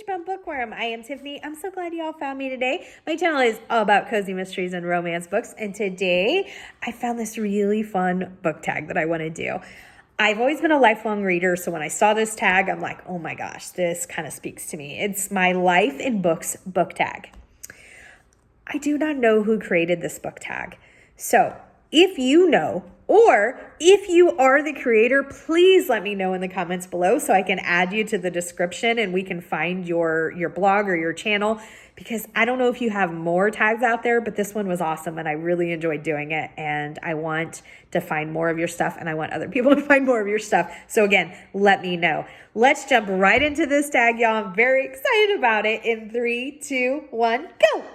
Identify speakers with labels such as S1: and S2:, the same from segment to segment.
S1: Bound Bookworm. I am Tiffany. I'm so glad you all found me today. My channel is all about cozy mysteries and romance books, and today I found this really fun book tag that I want to do. I've always been a lifelong reader, so when I saw this tag, I'm like, oh my gosh, this kind of speaks to me. It's my Life in Books book tag. I do not know who created this book tag. So if you know, or if you are the creator, please let me know in the comments below so I can add you to the description and we can find your blog or your channel, because I don't know if you have more tags out there, but this one was awesome and I really enjoyed doing it, and I want to find more of your stuff and I want other people to find more of your stuff. So again, let me know. Let's jump right into this tag, y'all. I'm very excited about it. In 3, 2, 1, go.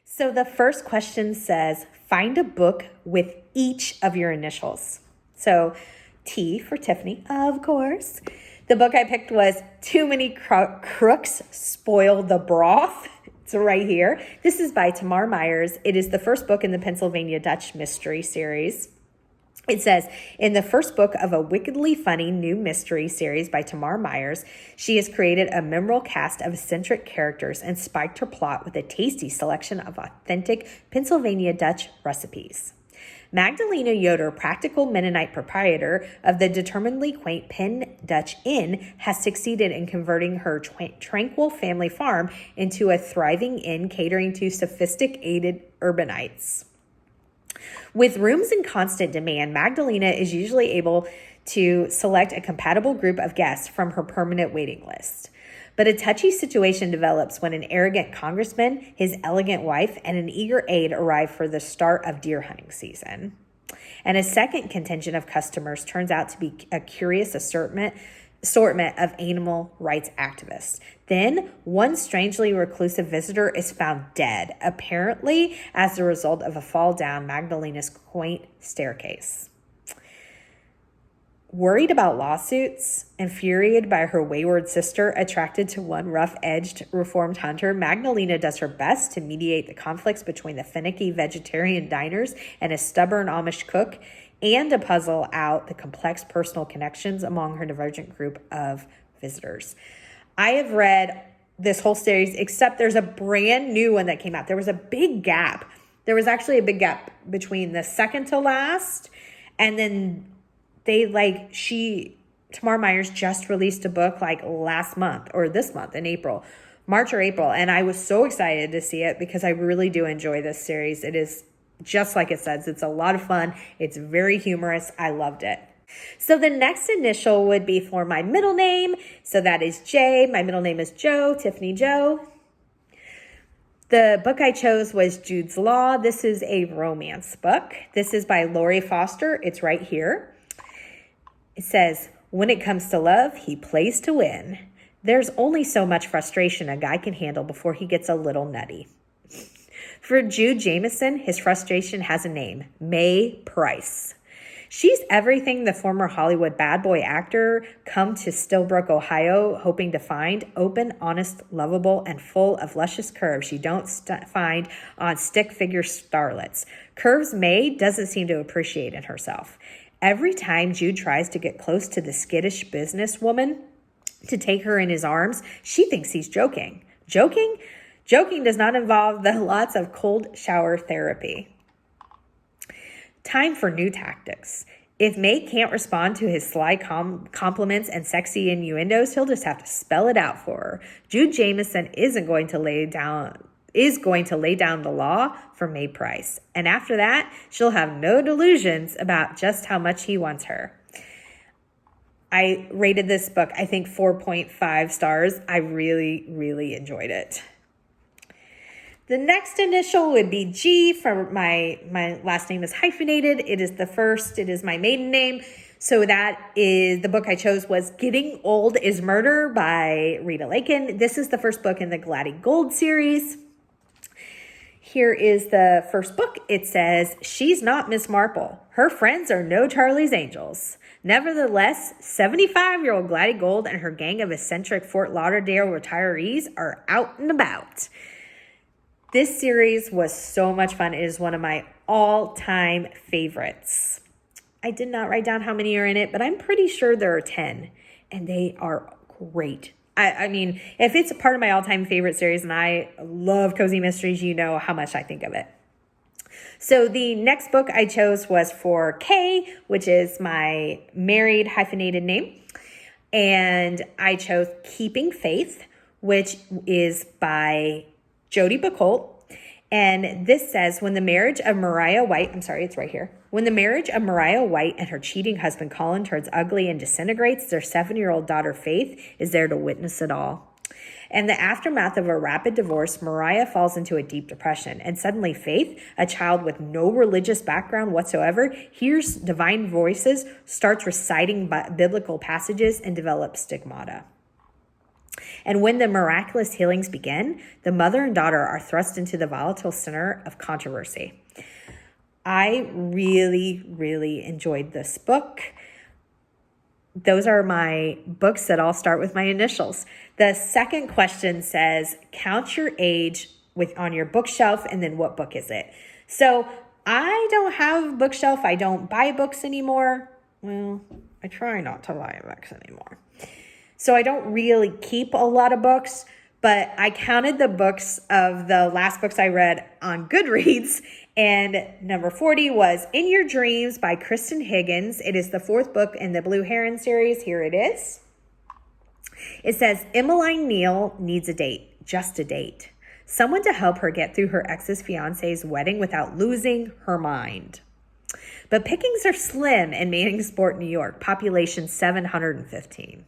S1: So the first question says, find a book with each of your initials. So T for Tiffany, of course. The book I picked was Too Many Crooks Spoil the Broth. It's right here. This is by Tamar Myers. It is the first book in the Pennsylvania Dutch mystery series. It says, in the first book of a wickedly funny new mystery series by Tamar Myers, she has created a memorable cast of eccentric characters and spiked her plot with a tasty selection of authentic Pennsylvania Dutch recipes. Magdalena Yoder, practical Mennonite proprietor of the determinedly quaint Penn Dutch Inn, has succeeded in converting her tranquil family farm into a thriving inn catering to sophisticated urbanites. With rooms in constant demand, Magdalena is usually able to select a compatible group of guests from her permanent waiting list. But a touchy situation develops when an arrogant congressman, his elegant wife, and an eager aide arrive for the start of deer hunting season. And a second contingent of customers turns out to be a curious assortment of animal rights activists. Then, one strangely reclusive visitor is found dead, apparently as a result of a fall down Magdalena's quaint staircase. Worried about lawsuits, infuriated by her wayward sister, attracted to one rough-edged reformed hunter, Magdalena does her best to mediate the conflicts between the finicky vegetarian diners and a stubborn Amish cook, and to puzzle out the complex personal connections among her divergent group of visitors. I have read this whole series, except there's a brand new one that came out. There was a big gap. There was actually a big gap between the second to last, and then Tamar Myers just released a book like last month, or this month in April, March or April, and I was so excited to see it because I really do enjoy this series. It is just like it says, it's a lot of fun. It's very humorous. I loved it. So the next initial would be for my middle name. So that is J. My middle name is Joe, Tiffany Joe. The book I chose was Jude's Law. This is a romance book. This is by Lori Foster. It's right here. It says, when it comes to love, he plays to win. There's only so much frustration a guy can handle before he gets a little nutty. For Jude Jamison, his frustration has a name, Mae Price. She's everything the former Hollywood bad boy actor come to Stillbrook, Ohio, hoping to find: open, honest, lovable, and full of luscious curves you don't find on stick figure starlets. Curves Mae doesn't seem to appreciate in herself. Every time Jude tries to get close to the skittish businesswoman to take her in his arms, she thinks he's joking. Joking? Joking does not involve the lots of cold shower therapy. Time for new tactics. If Mae can't respond to his sly compliments and sexy innuendos, he'll just have to spell it out for her. Jude Jamison is going to lay down the law for Mae Price. And after that, she'll have no delusions about just how much he wants her. I rated this book, I think, 4.5 stars. I really, really enjoyed it. The next initial would be G. For my last name is hyphenated. It is my maiden name. So that is, the book I chose was Getting Old is Murder by Rita Lakin. This is the first book in the Gladdy Gold series. Here is the first book. It says, she's not Miss Marple. Her friends are no Charlie's Angels. Nevertheless, 75-year-old Gladdy Gold and her gang of eccentric Fort Lauderdale retirees are out and about. This series was so much fun. It is one of my all-time favorites. I did not write down how many are in it, but I'm pretty sure there are 10, and they are great. I mean, if it's a part of my all-time favorite series, and I love cozy mysteries, you know how much I think of it. So the next book I chose was for Kay, which is my married hyphenated name. And I chose Keeping Faith, which is by Jodi Picoult. And this says, when the marriage of Mariah White, it's right here. When the marriage of Mariah White and her cheating husband Colin turns ugly and disintegrates, their 7-year-old daughter Faith is there to witness it all. In the aftermath of a rapid divorce, Mariah falls into a deep depression, and suddenly Faith, a child with no religious background whatsoever, hears divine voices, starts reciting biblical passages, and develops stigmata. And when the miraculous healings begin, the mother and daughter are thrust into the volatile center of controversy. I really, really enjoyed this book. Those are my books that all start with my initials. The second question says, count your age on your bookshelf, and then what book is it? So I don't have a bookshelf. I don't buy books anymore. Well, I try not to buy books anymore. So I don't really keep a lot of books, but I counted the books of the last books I read on Goodreads, and number 40 was In Your Dreams by Kristen Higgins. It is the 4th book in the Blue Heron series. Here it is. It says, Emmeline Neal needs a date, just a date. Someone to help her get through her ex's fiance's wedding without losing her mind. But pickings are slim in Manningsport, New York, population 715.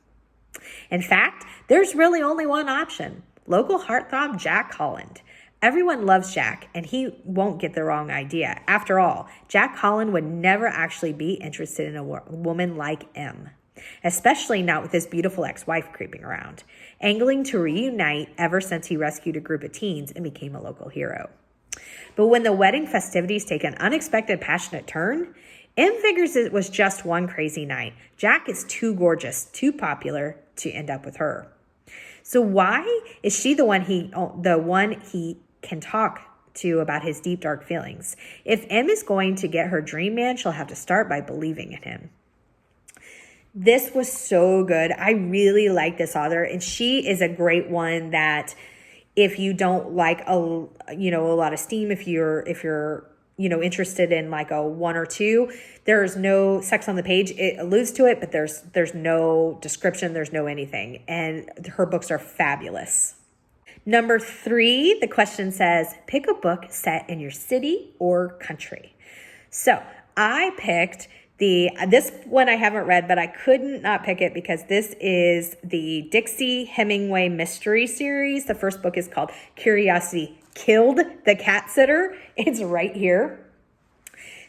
S1: In fact, there's really only one option, local heartthrob Jack Holland. Everyone loves Jack, and he won't get the wrong idea. After all, Jack Holland would never actually be interested in a woman like Em, especially not with his beautiful ex-wife creeping around, angling to reunite ever since he rescued a group of teens and became a local hero. But when the wedding festivities take an unexpected, passionate turn, Em figures it was just one crazy night. Jack is too gorgeous, too popular to end up with her. So why is she the one he can talk to about his deep, dark feelings? If Em is going to get her dream man, she'll have to start by believing in him. This was so good. I really like this author, and she is a great one that if you don't like a lot of steam, if you're interested in like a 1 or 2, there's no sex on the page. It alludes to it, but there's no description. There's no anything. And her books are fabulous. Number 3, the question says, pick a book set in your city or country. So I picked this one I haven't read, but I couldn't not pick it because this is the Dixie Hemingway mystery series. The first book is called Curiosity Killed the Cat Sitter. It's right here.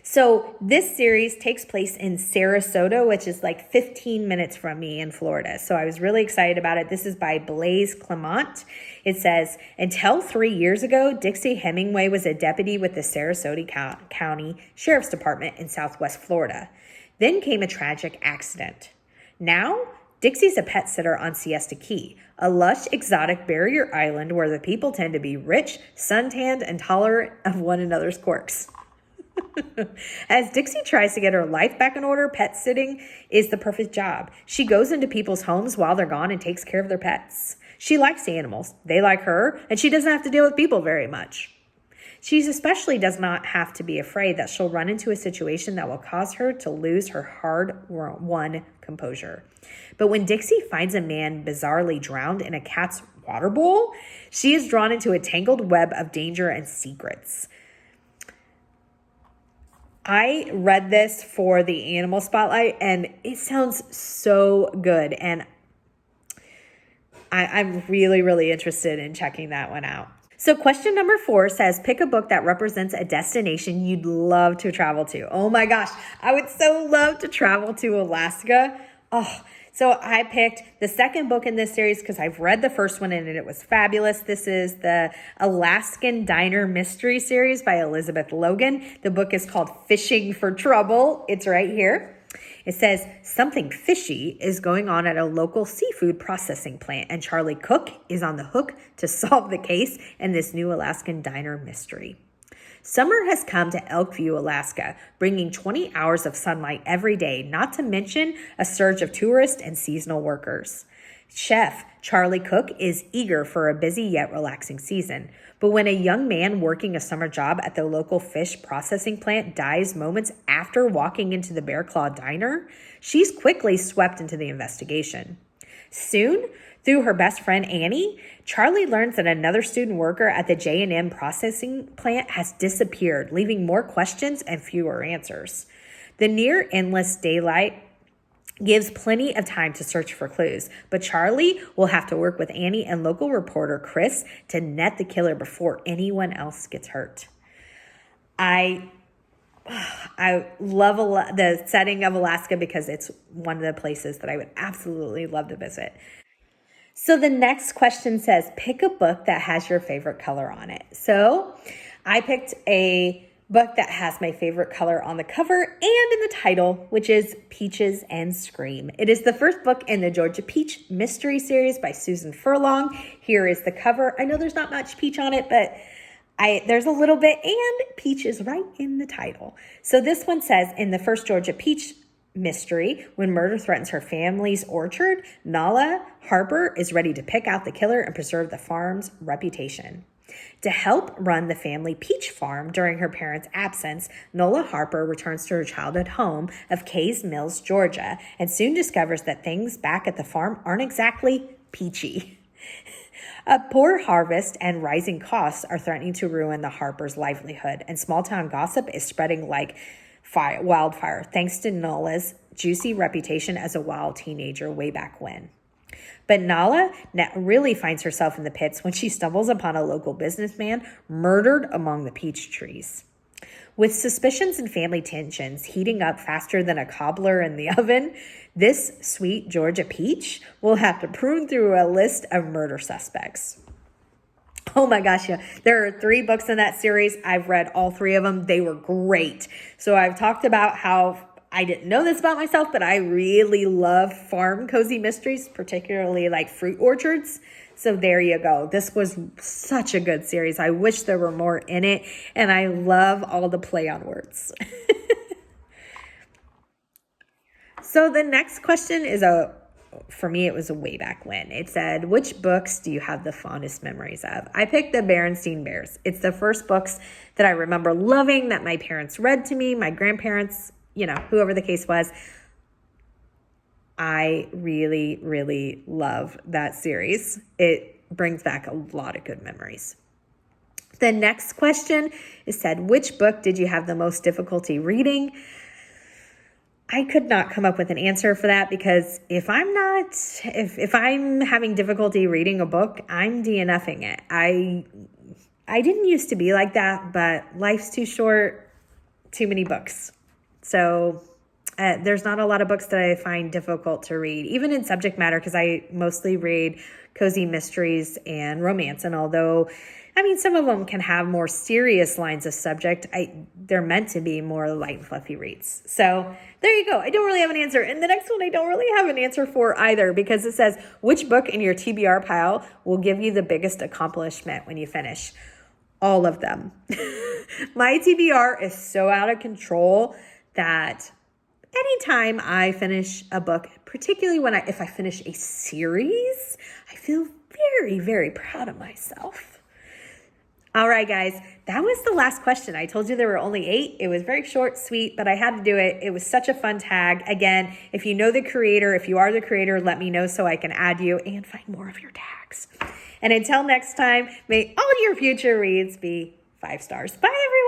S1: So this series takes place in Sarasota, which is like 15 minutes from me in Florida. So I was really excited about it. This is by Blaise Clement. It says, until 3 years ago, Dixie Hemingway was a deputy with the Sarasota County Sheriff's Department in Southwest Florida. Then came a tragic accident. Now, Dixie's a pet sitter on Siesta Key, a lush, exotic barrier island where the people tend to be rich, suntanned, and tolerant of one another's quirks. As Dixie tries to get her life back in order, pet sitting is the perfect job. She goes into people's homes while they're gone and takes care of their pets. She likes animals. They like her, and she doesn't have to deal with people very much. She especially does not have to be afraid that she'll run into a situation that will cause her to lose her hard-won composure. But when Dixie finds a man bizarrely drowned in a cat's water bowl, she is drawn into a tangled web of danger and secrets. I read this for the Animal Spotlight, and it sounds so good, and I'm really, really interested in checking that one out. So question number 4 says, pick a book that represents a destination you'd love to travel to. Oh my gosh, I would so love to travel to Alaska. So I picked the second book in this series because I've read the first one and it was fabulous. This is the Alaskan Diner Mystery Series by Elizabeth Logan. The book is called Fishing for Trouble. It's right here. It says, something fishy is going on at a local seafood processing plant, and Charlie Cook is on the hook to solve the case in this new Alaskan diner mystery. Summer has come to Elkview, Alaska, bringing 20 hours of sunlight every day, not to mention a surge of tourists and seasonal workers. Chef Charlie Cook is eager for a busy yet relaxing season. But when a young man working a summer job at the local fish processing plant dies moments after walking into the Bear Claw Diner, she's quickly swept into the investigation. Soon, through her best friend Annie, Charlie learns that another student worker at the J&M processing plant has disappeared, leaving more questions and fewer answers. The near endless daylight gives plenty of time to search for clues, but Charlie will have to work with Annie and local reporter Chris to net the killer before anyone else gets hurt. I love the setting of Alaska because it's one of the places that I would absolutely love to visit. So the next question says, pick a book that has your favorite color on it. So I picked a book that has my favorite color on the cover and in the title, which is Peaches and Scream. It is the first book in the Georgia Peach mystery series by Susan Furlong. Here is the cover. I know there's not much peach on it, but there's a little bit, and peach is right in the title. So this one says, in the first Georgia Peach mystery, when murder threatens her family's orchard, Nala Harper is ready to pick out the killer and preserve the farm's reputation. To help run the family peach farm during her parents' absence, Nola Harper returns to her childhood home of Kays Mills, Georgia, and soon discovers that things back at the farm aren't exactly peachy. A poor harvest and rising costs are threatening to ruin the Harper's livelihood, and small-town gossip is spreading like wildfire, thanks to Nola's juicy reputation as a wild teenager way back when. But Nala really finds herself in the pits when she stumbles upon a local businessman murdered among the peach trees. With suspicions and family tensions heating up faster than a cobbler in the oven, this sweet Georgia peach will have to prune through a list of murder suspects. Oh my gosh, yeah. There are 3 books in that series. I've read all 3 of them. They were great. So I've talked about how I didn't know this about myself, but I really love farm cozy mysteries, particularly like fruit orchards. So there you go. This was such a good series. I wish there were more in it, and I love all the play on words. So the next question is for me, it was a way back when. It said, which books do you have the fondest memories of? I picked the Berenstain Bears. It's the first books that I remember loving, that my parents read to me, my grandparents, whoever the case was. I really, really love that series. It brings back a lot of good memories. The next question is said, which book did you have the most difficulty reading? I could not come up with an answer for that because if I'm having difficulty reading a book, I'm DNFing it. I didn't used to be like that, but life's too short, too many books. So there's not a lot of books that I find difficult to read, even in subject matter, because I mostly read cozy mysteries and romance. And although, some of them can have more serious lines of subject, they're meant to be more light and fluffy reads. So there you go. I don't really have an answer. And the next one I don't really have an answer for either, because it says, which book in your TBR pile will give you the biggest accomplishment when you finish? All of them. My TBR is so out of control that anytime I finish a book, particularly if I finish a series, I feel very, very proud of myself. All right, guys, that was the last question. I told you there were only 8. It was very short, sweet, but I had to do it. It was such a fun tag. Again, if you know the creator, if you are the creator, let me know so I can add you and find more of your tags. And until next time, may all your future reads be 5 stars. Bye, everyone.